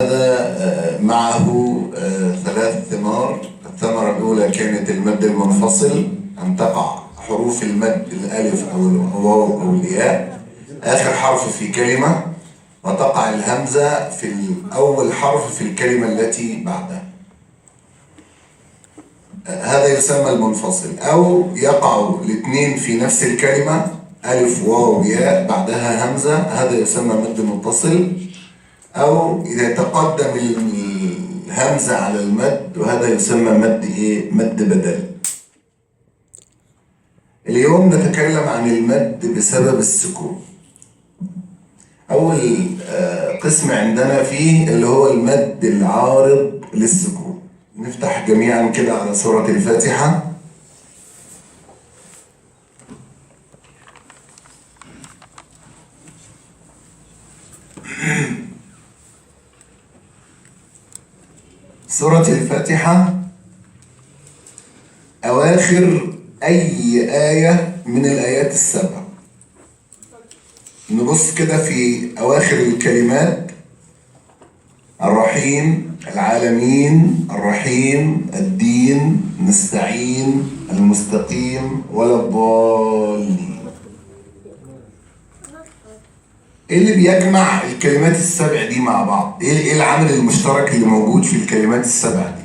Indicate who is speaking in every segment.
Speaker 1: هذا معه ثلاث ثمار. الثمرة الأولى كانت المد المنفصل، أن تقع حروف المد الألف أو الواو أو الياء آخر حرف في كلمة، وتقع الهمزة في أول حرف في الكلمة التي بعدها. هذا يسمى المنفصل. أو يقع الاثنين في نفس الكلمة، ألف واو ياء بعدها همزة، هذا يسمى مد متصل. أو إذا تقدم الهمزة على المد، وهذا يسمى مد إيه؟ مد بدل. اليوم نتكلم عن المد بسبب السكون. أول قسم عندنا فيه اللي هو المد العارض للسكون. نفتح جميعا كده على سورة الفاتحة. سورة الفاتحة أواخر أي آية من الآيات السبع. نبص كده في أواخر الكلمات: الرحيم، العالمين، الرحيم، الدين، نستعين، المستقيم، ولا الضالين. ايه اللي بيجمع الكلمات السبع دي مع بعض؟ ايه العامل المشترك اللي موجود في الكلمات السبع دي؟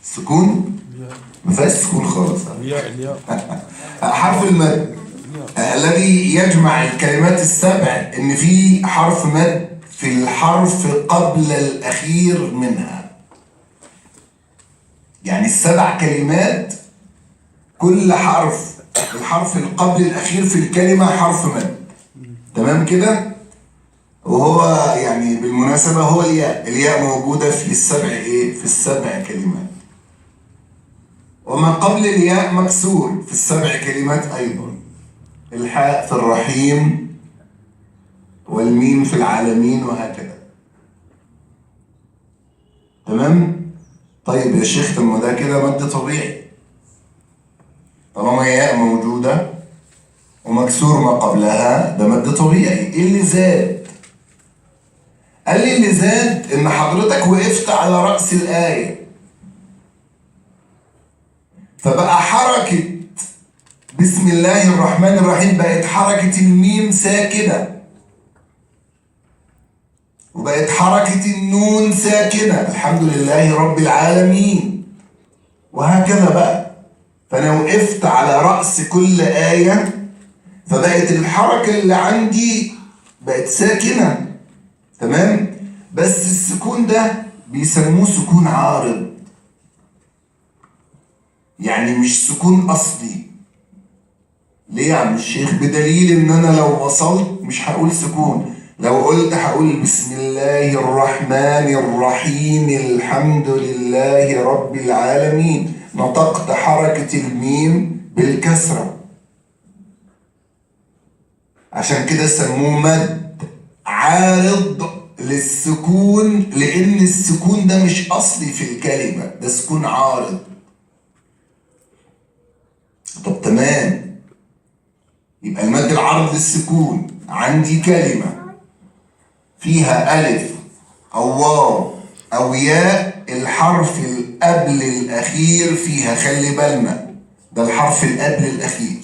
Speaker 1: السكون؟ ما فيهاش سكون خالص. حرف المد الذي يجمع الكلمات السبع ان في حرف مد في الحرف قبل الاخير منها. يعني السبع كلمات كل حرف الحرف القبل الاخير في الكلمه حرف مد. تمام كده؟ وهو يعني بالمناسبه هو الياء موجوده في السبع ايه؟ في السبع كلمات. وما قبل الياء مكسور في السبع كلمات ايضا. الحاء في الرحيم، والميم في العالمين، وهكذا. تمام؟ طيب يا شيخ، طب ما ده كده مد طبيعي. طالما ياء موجودة ومكسور ما قبلها، ده مد طبيعي. ايه اللي زاد؟ قال لي اللي زاد ان حضرتك وقفت على رأس الآية، فبقى حركة بسم الله الرحمن الرحيم بقت حركة الميم ساكنة، وبقت حركة النون ساكنة، الحمد لله رب العالمين، وهكذا بقى. فأنا وقفت على رأس كل آية، فبقت الحركة اللي عندي بقت ساكنة. تمام؟ بس السكون ده بيسموه سكون عارض، يعني مش سكون أصلي. ليه يا عم الشيخ؟ بدليل ان انا لو وصلت مش هقول سكون، لو قلت هقول بسم الله الرحمن الرحيم الحمد لله رب العالمين، نطقت حركة الميم بالكسرة. عشان كده سموه مد عارض للسكون، لان السكون ده مش اصلي في الكلمة، ده سكون عارض. طب تمام، يبقى المد العارض للسكون عندي كلمة فيها ألف أو واو أو ياء، الحرف القبل الأخير فيها، خلي بالنا ده الحرف القبل الأخير.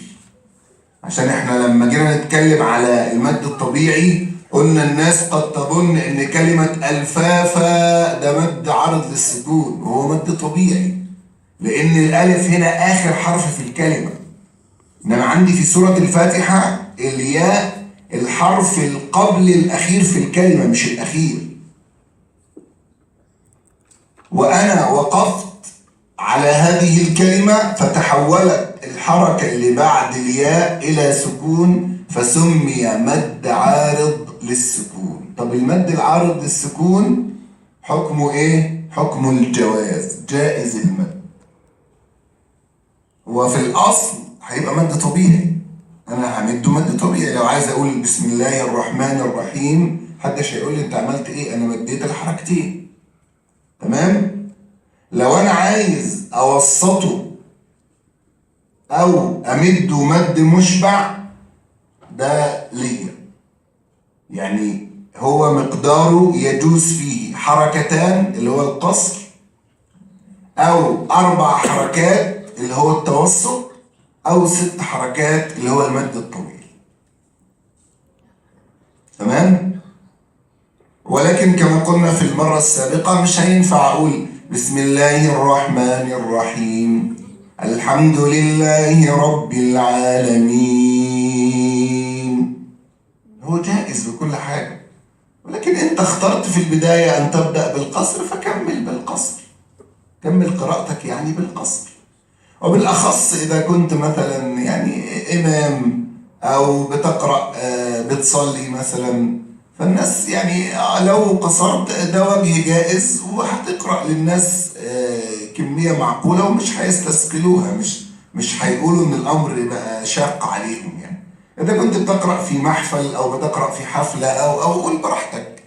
Speaker 1: عشان احنا لما جينا نتكلم على المد الطبيعي قلنا الناس قد تظن ان كلمة الفافة ده مد عارض للسكون، وهو مد طبيعي لأن الألف هنا آخر حرف في الكلمة. إنما عندي في سورة الفاتحة الياء الحرف القبل الأخير في الكلمة مش الأخير. وأنا وقفت على هذه الكلمة فتحولت الحركة اللي بعد الياء إلى سكون، فسمي مد عارض للسكون. طب المد العارض للسكون حكمه إيه؟ حكمه الجواز، جائز المد. وفي الأصل هيبقى مد طبيعي، انا همده مد طبيعي. لو عايز اقول بسم الله الرحمن الرحيم محدش هيقول لي انت عملت ايه، انا مديت الحركتين. تمام؟ لو انا عايز اوسطه او امده مد مشبع، ده ليا. يعني هو مقداره يجوز فيه حركتان اللي هو القصر، أو 4 حركات اللي هو التوسط، أو 6 حركات اللي هو المد الطويل. تمام؟ ولكن كما قلنا في المرة السابقة مش هينفع أقول بسم الله الرحمن الرحيم الحمد لله رب العالمين. هو جائز بكل حاجة، ولكن أنت اخترت في البداية أن تبدأ بالقصر، فكمل بالقصر، كمل قراءتك يعني بالقصر. وبالأخص إذا كنت مثلا يعني إمام أو بتقرأ بتصلي مثلا، فالناس يعني لو قصرت ده وجه جائز، وهتقرأ للناس كمية معقولة ومش هيستثقلوها، مش هيقولوا إن الأمر بقى شاق عليهم. يعني إذا كنت بتقرأ في محفل أو بتقرأ في حفلة أو قول براحتك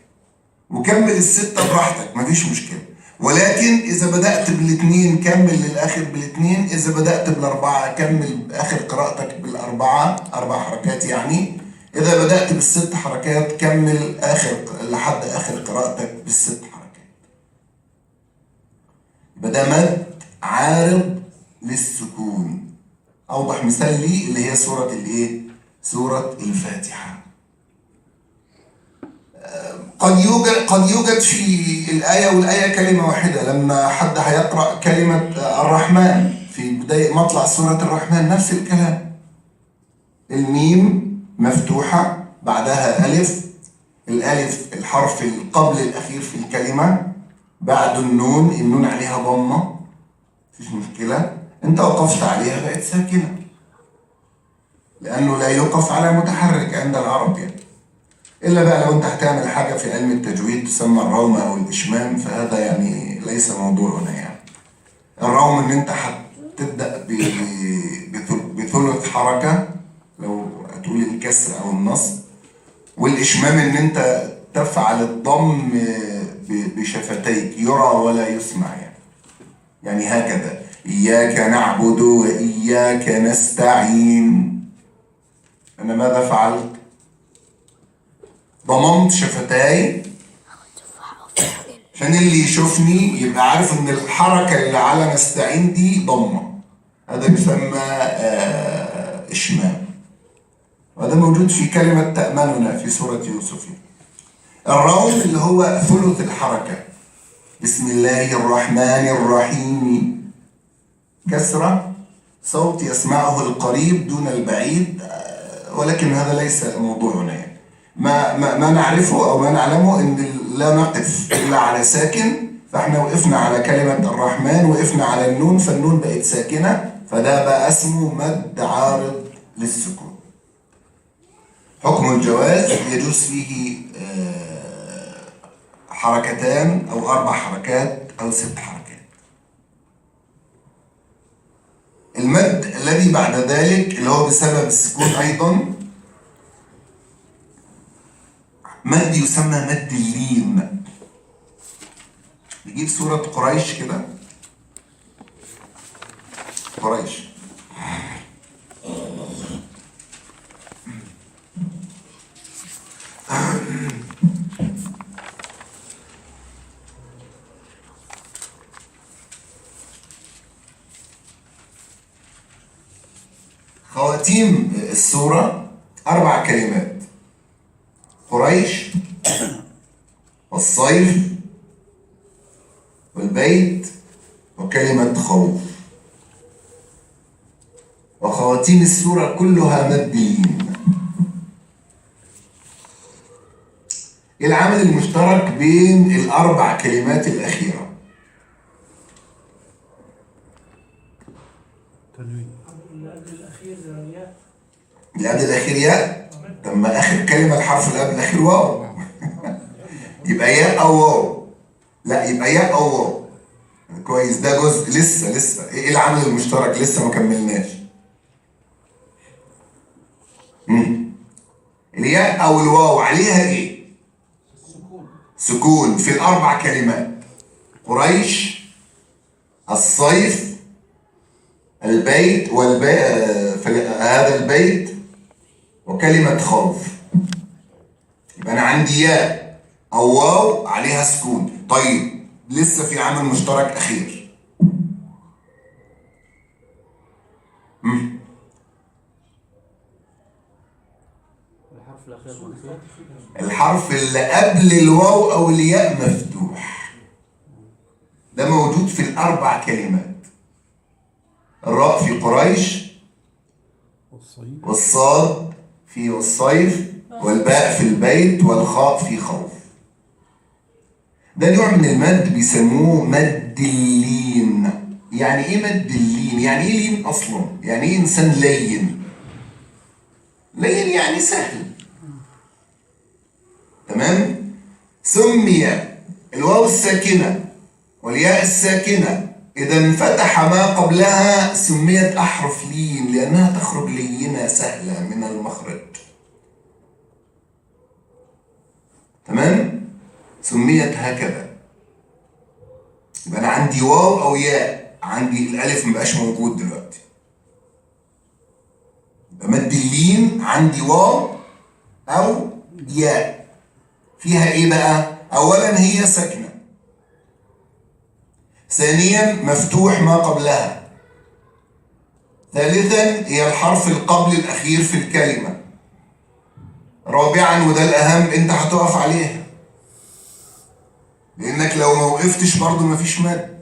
Speaker 1: وكمل ال6 براحتك، مفيش مشكلة. ولكن إذا بدأت بال2 كمل للآخر بال2، إذا بدأت بال4 كمل آخر قراءتك بال4، 4 حركات يعني. إذا بدأت بال6 حركات كمل لحد آخر قراءتك بال6 حركات. يبقى ده مد عارض للسكون. أوضح مثال لي اللي هي سورة الإيه؟ سورة الفاتحة. قد يوجد في الآية والآية كلمة واحدة. لما حد هيقرأ كلمة الرحمن في بداية مطلع سورة الرحمن نفس الكلام، الميم مفتوحة بعدها ألف، الألف الحرف قبل الأخير في الكلمة، بعد النون عليها ضمة، مفيش مشكلة. أنت وقفت عليها بقت ساكنة، لأنه لا يوقف على متحرك عند العرب يعني. إلا بقى لو أنت هتعمل حاجة في علم التجويد تسمى الروم أو الإشمام، فهذا يعني ليس موضوعنا يعني. الروم إن أنت هتبدأ بثلث حركة لو هتقول الكسر أو النصب، والإشمام إن أنت تفعل الضم بشفتيك يرى ولا يسمع يعني هكذا: إياك نعبد وإياك نستعين. أنا ماذا فعلت؟ ضممت شفتاي عشان اللي يشوفني يبقى عارف ان الحركة اللي على نستعين دي ضمة. هذا يسمى إشمام، وهذا موجود في كلمة تأمننا في سورة يوسف. الروم اللي هو ثلث الحركة: بسم الله الرحمن الرحيم، كسرة، صوت يسمعه القريب دون البعيد، ولكن هذا ليس موضوعنا يعني. ما نعرفه أو ما نعلمه إن لا نقف إلا على ساكن، فإحنا وقفنا على كلمة الرحمن، وقفنا على النون، فالنون بقت ساكنة، فده بقى اسمه مد عارض للسكون. حكم الجواز يجوز فيه حركتان أو 4 حركات أو 6 حركات. المد الذي بعد ذلك اللي هو بسبب السكون أيضا مد يسمى مد اللين. نجيب سورة قريش كده. قريش خواتيم السورة 4 كلمات: قريش والصيف والبيت وكلمة خوف. وخواتيم السورة كلها مد اللين. ايه العامل المشترك بين ال4 كلمات الأخيرة؟
Speaker 2: تنوين.
Speaker 3: اللي قبل الأخير ياء.
Speaker 1: اللي قبل الأخير ياء؟ طب ما آخر كلمة الحرف اللي قبل الأخير واو. يبقى ياء أو واو. لا، يبقى ياء أو واو. كويس، ده جزء لسه. ايه العامل المشترك؟ لسه ما كملناش. الياء أو الواو عليها ايه؟ سكون في ال4 كلمات: قريش، الصيف، البيت هذا البيت، وكلمة خوف. يبقى انا عندي ياء او واو عليها سكون. طيب لسه في عامل مشترك اخير.
Speaker 3: الحرف الأخير مكسور.
Speaker 1: الحرف اللي قبل الواو او الياء مفتوح، ده موجود في الاربع كلمات. الراء في قريش، والصاد في والصيف، والباء في البيت، والخاء في خوف. ده نوع من المد بيسموه مد اللين. يعني ايه مد اللين؟ يعني ايه لين اصلا؟ يعني ايه انسان لين؟ لين يعني سهل. تمام؟ سمي الواو الساكنة والياء الساكنة إذا انفتح ما قبلها سميت أحرف لين، لأنها تخرج لينة سهلة من المخرج. تمام؟ سميت هكذا. يبقى أنا عندي واو أو ياء، عندي الألف مبقاش موجود دلوقتي. يبقى مد اللين عندي واو أو ياء. فيها إيه بقى؟ أولاً هي ساكنة. ثانياً مفتوح ما قبلها. ثالثاً هي الحرف القبل الأخير في الكلمة. رابعاً وده الأهم، أنت هتقف عليها، لأنك لو ما وقفتش برضه مفيش مد.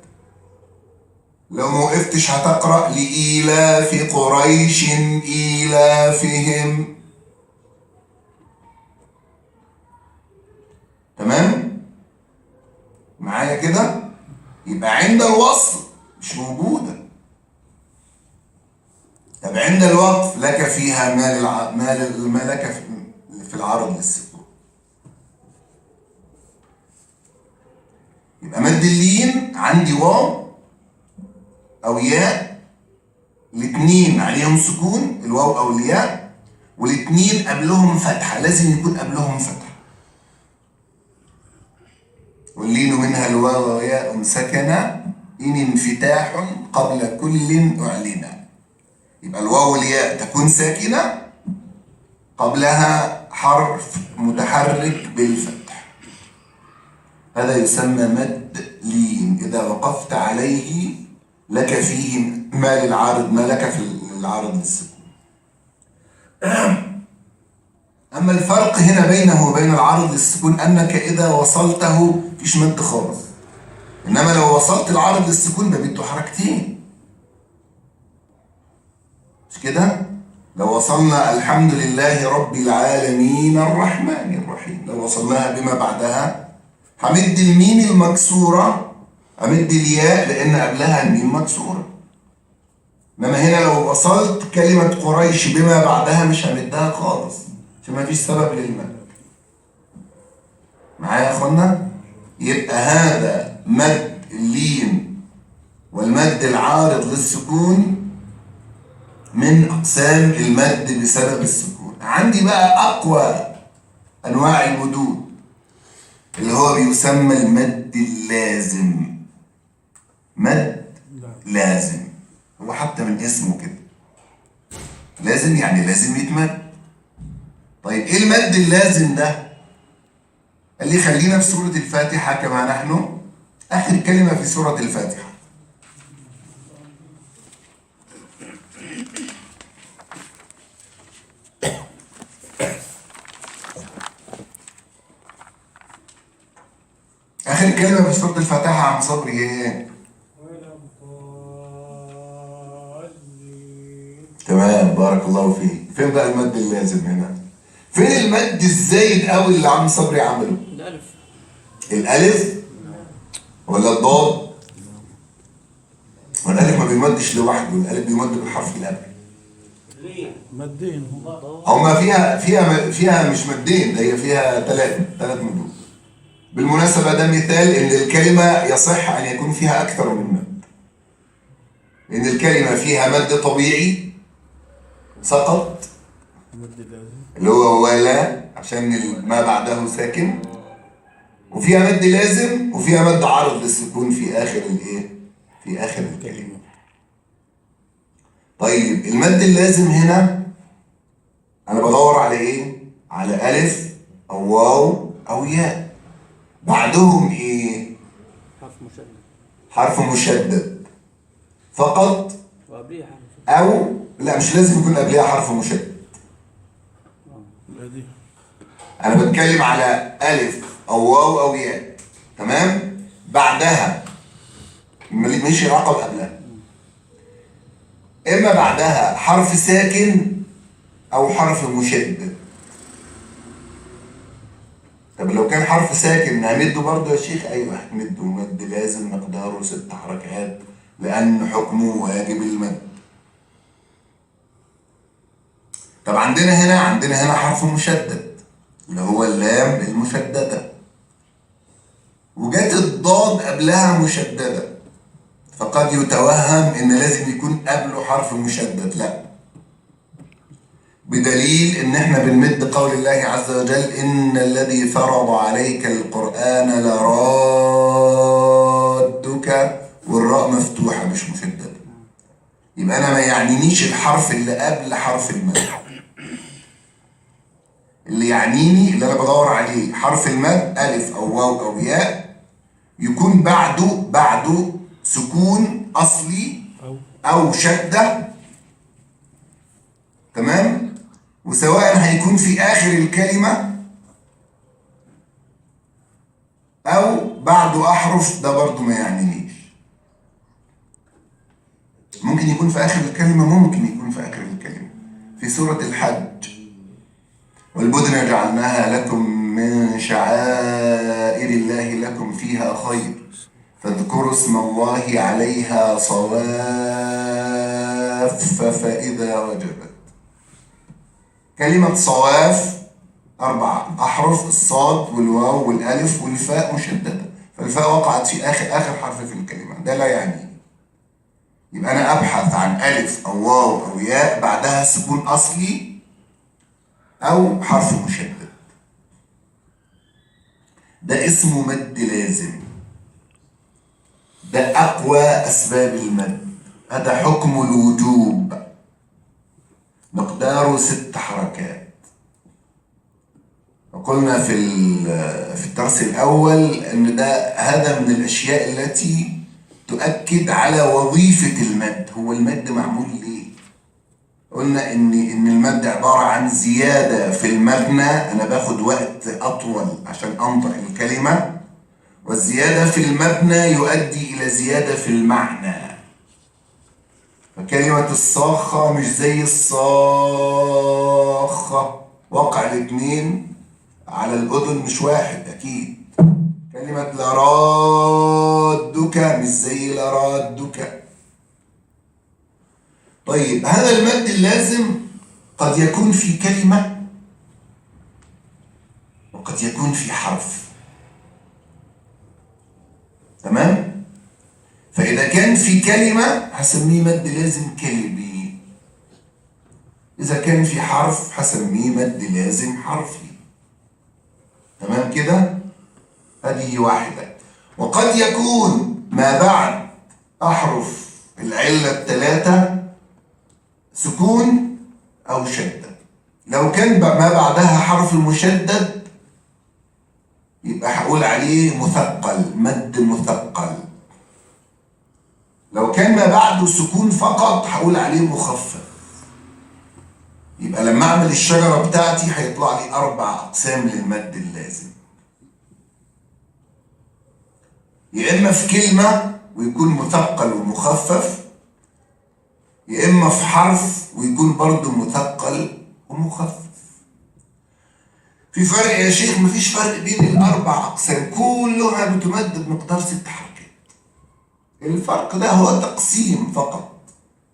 Speaker 1: لو ما وقفتش هتقرأ لإيلاف قريش إيلافهم. تمام؟ معايا كده؟ يبقى عند الوصل مش موجودة. طب عند الوقف لك فيها ما لك في العرض للسكون. يبقى مد اللين عندي واو أو ياء، الاتنين عليهم سكون، الواو أو الياء، والاتنين قبلهم فتحة، لازم يكون قبلهم فتحة. واللين منها الواو وياء سكنة إن انفتاح قبل كل أعلنا. يبقى الواو والياء تكون ساكنة قبلها حرف متحرك بالفتح، هذا يسمى مد لين. إذا وقفت عليه لك فيه ما للعارض، ما لك في العارض للسكون. أما الفرق هنا بينه وبين العارض للسكون أنك إذا وصلته مفيش مد خالص، إنما لو وصلت العارض للسكون ببيته حركتين. مش كده؟ لو وصلنا الحمد لله رب العالمين الرحمن الرحيم، لو وصلناها بما بعدها همد الميم المكسورة، همد الياء لأن قبلها الميم مكسورة. إنما هنا لو وصلت كلمة قريش بما بعدها مش همدها خالص، عشان ما فيش سبب للمد. معايا يا اخوانا؟ يبقى هذا مد اللين والمد العارض للسكون من أقسام المد بسبب السكون. عندي بقى أقوى أنواع المدود اللي هو بيسمى المد اللازم. مد لازم، هو حتى من اسمه كده لازم، يعني لازم يتمد. طيب ايه المد اللازم ده؟ قال لي خلينا في سورة الفاتحة كما نحن، آخر كلمة في سورة الفاتحة. آخر كلمة في سورة الفاتحة عن صبري ايه؟ تمام، بارك الله فيك. فين بقى المد اللازم هنا؟ فين المد الزايد قوي اللي عم صبري عمله؟
Speaker 3: الألف.
Speaker 1: الألف ولا الضاد؟ والألف ما بيمدش لوحده، الألف بيمد بالحرف اللي قبله.
Speaker 2: مدين
Speaker 1: هما فيها مش مدين، ده هي فيها ثلاث مدود. بالمناسبة ده مثال إن الكلمة يصح أن يكون فيها أكثر من مد. إن الكلمة فيها مد طبيعي سقط اللي هو ولا عشان ما بعده ساكن، وفيها مد لازم، وفيها مد عارض للسكون في آخر الإيه؟ في آخر الكلمة. طيب المد اللازم هنا أنا بدور على إيه؟ على ألف أو واو أو ياء بعدهم إيه؟
Speaker 3: حرف مشدد
Speaker 1: حرف مشدد فقط،
Speaker 3: وقبليه حرف مشدد.
Speaker 1: أو لا مش لازم يكون قبلها حرف مشدد.
Speaker 2: بعدين
Speaker 1: أنا بتكلم على ألف أو واو أو ياء، تمام؟ بعدها مش رقم قبلها، إما بعدها حرف ساكن أو حرف مشدد. طب لو كان حرف ساكن هنمده برضه يا شيخ؟ أيوه هنمده مد لازم مقداره 6 حركات لأن حكمه واجب المد. طب عندنا هنا حرف مشدد اللي هو اللام المشددة، وجت الضاد قبلها مشددة، فقد يتوهم ان لازم يكون قبله حرف مشدد. لا، بدليل ان احنا بنمد قول الله عز وجل ان الذي فرض عليك القرآن لرادك، والراء مفتوحة مش مشددة. يبقى انا ما يعنينيش الحرف اللي قبل حرف المد، اللي يعنيني اللي انا بدور عليه حرف المد الف او واو او ياء يكون بعده سكون اصلي او شده، تمام؟ وسواء هيكون في اخر الكلمه او بعده احرف، ده برضو ما يعنينيش. ممكن يكون في اخر الكلمه، ممكن يكون في اخر الكلمه. في سوره الحج والبدن جعلناها لكم من شعائر الله لكم فيها خير فاذكروا اسم الله عليها صواف فإذا وجبت. كلمة صواف 4 أحرف، الصاد والواو والألف والفاء مشددة، فالفاء وقعت في آخر حرف في الكلمة، ده لا يعني. يبقى أنا أبحث عن ألف أو واو أو ياء بعدها سكون أصلي أو حرف مشدد، ده اسمه مد لازم، ده أقوى أسباب المد، هذا حكم الوجوب، مقداره 6 حركات. وقلنا في الدرس الأول أن هذا من الأشياء التي تؤكد على وظيفة المد. هو المد معمول ليه؟ قلنا ان المد عبارة عن زيادة في المبنى، انا باخد وقت اطول عشان انطق الكلمة، والزيادة في المبنى يؤدي الى زيادة في المعنى. فكلمة الصاخة مش زي الصاخة، وقع الاثنين على الاذن مش واحد اكيد. كلمة لرادك مش زي لرادك. طيب هذا المد اللازم قد يكون في كلمة وقد يكون في حرف، تمام؟ فإذا كان في كلمة هسميه مد لازم كلمي، إذا كان في حرف هسميه مد لازم حرفي، تمام كده؟ هذه واحدة. وقد يكون ما بعد أحرف العلة 3 سكون أو شدة. لو كان ما بعدها حرف مشدد يبقى هقول عليه مثقل، مد مثقل. لو كان ما بعده سكون فقط هقول عليه مخفف. يبقى لما أعمل الشجرة بتاعتي هيطلع لي 4 أقسام للمد اللازم. يا إما في كلمة ويكون مثقل ومخفف، يا إما في حرف ويكون برضه مثقل ومخفف. في فرق يا شيخ؟ مفيش فرق بين ال4 أقسام، كلها بتمد بمقدار 6 حركات. الفرق ده هو تقسيم فقط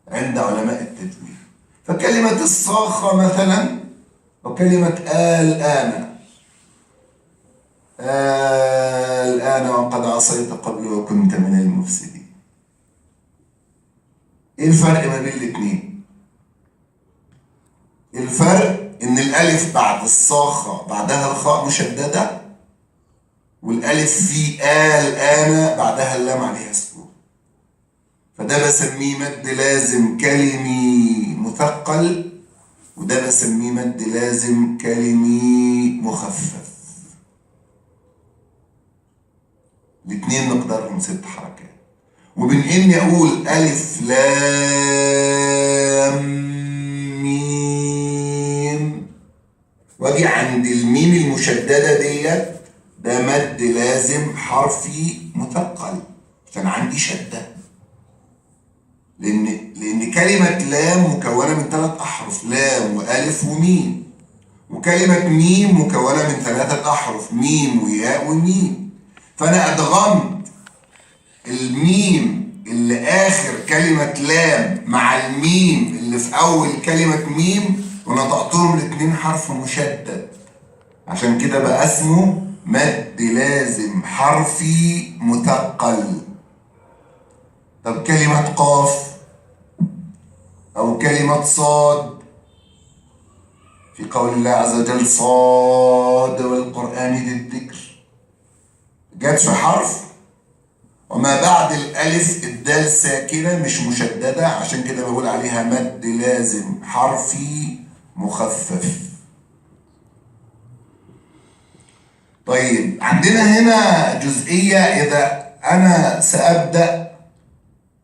Speaker 1: عند علماء التجويد. فكلمة الصاخة مثلا وكلمة الآن، الآن وقد عصيت قبل وكنت من المفسدين. ايه الفرق ما بين الاثنين؟ الفرق ان الالف بعد الصاخة بعدها الخاء مشددة، والالف في الآن بعدها اللام عليها سكون. فده بسميه مد لازم كلمي مثقل، وده بسميه مد لازم كلمي مخفف. الاتنين مقدارهم 6 حركات. وبين اني اقول الف لام ميم واجي عند الميم المشددة ديت، ده مد لازم حرفي مثقل عشان عندي شدة. لأن كلمة لام مكونة من 3 أحرف، لام وألف وميم، وكلمة ميم مكونة من 3 أحرف، ميم وياء وميم. فأنا أدغمت الميم اللي آخر كلمة لام مع الميم اللي في أول كلمة ميم، ونطقتهم الاتنين حرف مشدد، عشان كده بقى اسمه مد لازم حرفي مثقل. طب كلمة قاف أو كلمة صاد، في قول الله عز وجل صاد والقرآن ذي الذكر، جت في حرف وما بعد الألف الدال ساكنة مش مشددة، عشان كده بقول عليها مد لازم حرفي مخفف. طيب عندنا هنا جزئية، إذا أنا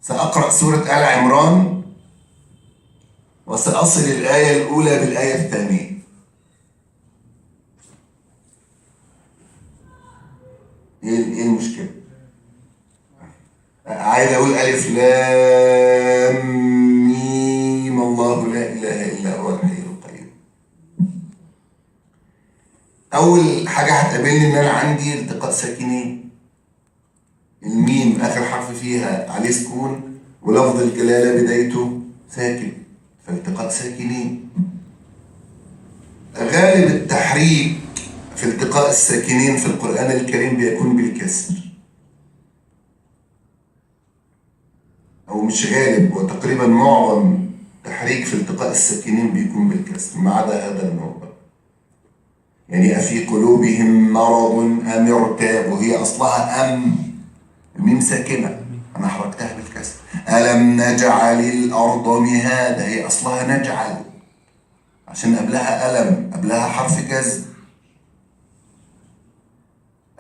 Speaker 1: سأقرأ سورة آل عمران وسأصل الآية الأولى بالآية الثانية، إيه المشكلة؟ عايز أقول ألف لام ميم الله لا إله إلا هو الحي القيوم. أول حاجة هتقابلني إن أنا عندي التقاء ساكنين، الميم آخر حرف فيها عليه سكون ولفظ الجلالة بدايته ساكن، فالتقاء ساكنين. غالب التحريك في التقاء الساكنين في القرآن الكريم بيكون بالكسر، أو مش غالب، وتقريبا معظم تحريك في التقاء الساكنين بيكون بالكسر ما عدا هذا النوع. يعني أفي قلوبهم مرض أم ارتابوا، هي أصلها أم، الميم ساكنة أنا حركتها بالكسر. ألم نجعل الأرض مهادا، هي أصلها نجعل عشان قبلها ألم، قبلها حرف جزم.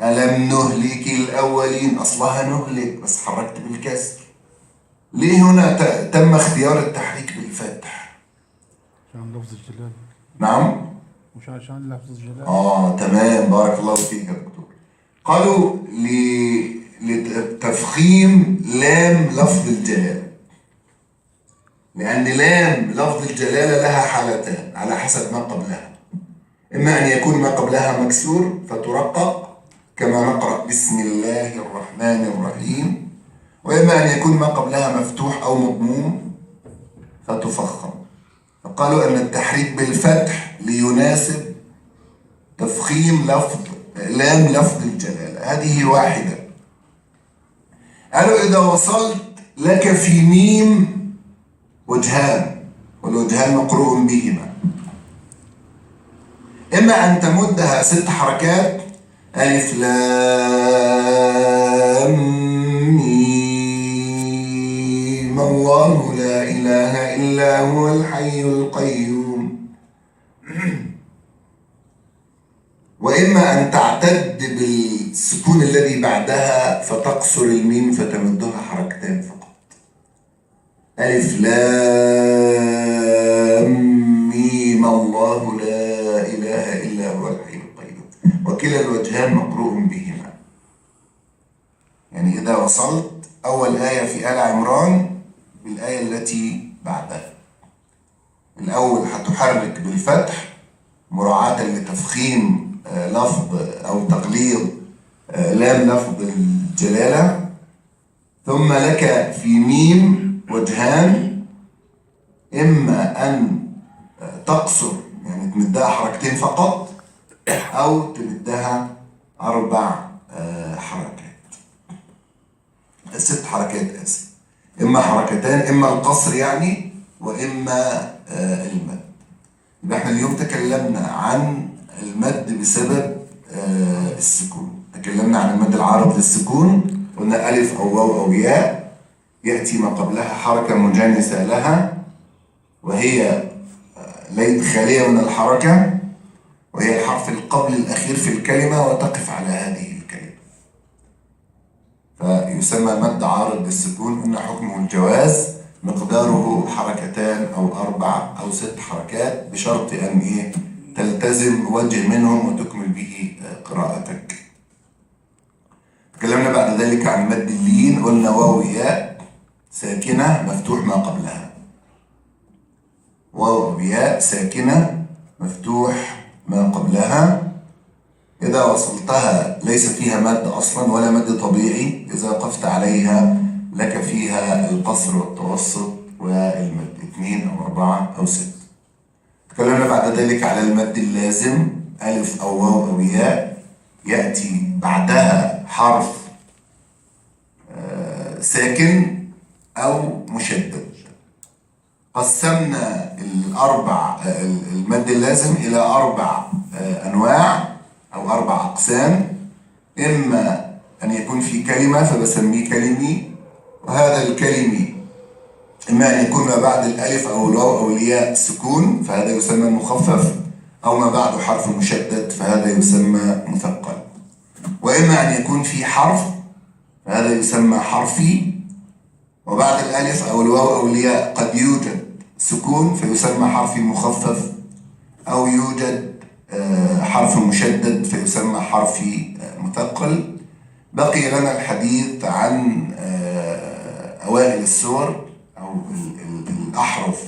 Speaker 1: ألم نهلك الأولين، أصلها نهلك بس حركت بالكسر. ليه هنا تم اختيار التحريك بالفتح؟
Speaker 2: عشان لفظ الجلال.
Speaker 1: نعم؟
Speaker 2: مش عشان لفظ الجلال.
Speaker 1: تمام، بارك الله فيك يا دكتور. قالوا لتفخيم لام لفظ الجلالة، لأن لام لفظ الجلالة لها حالتان على حسب ما قبلها، إما أن يكون ما قبلها مكسور فترقق كما نقرأ بسم الله الرحمن الرحيم، وإما أن يكون ما قبلها مفتوح أو مضموم فتفخم. فقالوا أن التحريك بالفتح ليناسب تفخيم لام لفظ الجلالة. هذه واحدة. قالوا إذا وصلت لك في ميم وجهان، والوجهان مقروء بهما، إما أن تمدها 6 حركات، ألف لام ميم الله لا إله إلا هو الحي القيوم، وإما أن تعتد بالسكون الذي بعدها فتقصر الميم فتمدها 2 حركات فقط. ألف لام ميم الله لا إله إلا هو الحي القيوم، وكلا الوجهان مقروء بهما. يعني إذا وصلت أول آية في آل عمران بالآية التي بعدها، الأول هتحرك بالفتح مراعاة لتفخيم لفظ أو تغليظ لام لفظ الجلالة، ثم لك في ميم وجهان، إما أن تقصر يعني تمدها 2 حركات فقط، أو تمدها 4 حركات، 6 حركات آسف، إما 2 حركتان، إما القصر يعني، وإما المد. يبقى احنا اليوم تكلمنا عن المد بسبب السكون، تكلمنا عن المد العارض للسكون، قلنا ألف أو واو أو ياء يأتي ما قبلها حركة مجانسة لها، وهي خالية من الحركة، وهي الحرف القبل الأخير في الكلمة وتقف على هذه الكلمة. يسمى مد عارض للسكون. قلنا حكمه الجواز، مقداره حركتان أو 4 أو 6 حركات، بشرط أن تلتزم وجه منهم وتكمل به قراءتك. تكلمنا بعد ذلك عن مد اللين. قلنا واو ياء ساكنة مفتوح ما قبلها، واو ياء ساكنة مفتوح ما قبلها. إذا وصلتها ليس فيها مد أصلا ولا مد طبيعي، إذا وقفت عليها لك فيها القصر والتوسط والمد 2 أو 4 أو 6. تكلمنا بعد ذلك على المد اللازم، ألف أو واو أو ياء يأتي بعدها حرف ساكن أو مشدد. قسمنا المد اللازم إلى 4 أنواع أو 4 أقسام. إما أن يكون في كلمة فبسميه كلمي، وهذا الكلمي إما أن يكون ما بعد الألف أو الواو أو الياء سكون فهذا يسمى مخفف، أو ما بعده حرف مشدد فهذا يسمى مثقل. وإما أن يكون في حرف فهذا يسمى حرفي، وبعد الألف أو الواو أو الياء قد يوجد سكون فيسمى حرفي مخفف، أو يوجد حرف مشدد فيسمى حرفي مثقل. بقي لنا الحديث عن أوائل السور أو الأحرف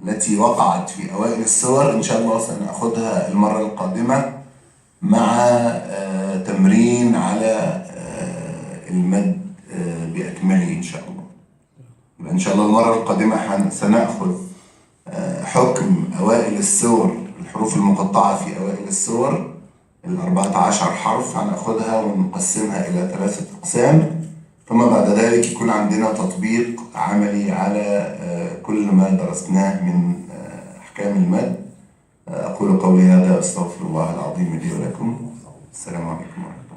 Speaker 1: التي وقعت في أوائل السور. إن شاء الله سنأخذها المرة القادمة مع تمرين على المد بأكمله إن شاء الله. إن شاء الله المرة القادمة سنأخذ حكم أوائل السور، الحروف المقطعة في أوائل السور 14 حرف، هنأخذها ونقسمها إلى 3 أقسام، ثم بعد ذلك يكون عندنا تطبيق عملي على كل ما درسناه من أحكام المد. أقول قولي هذا، أستغفر الله العظيم لي ولكم. السلام عليكم ورحمة الله.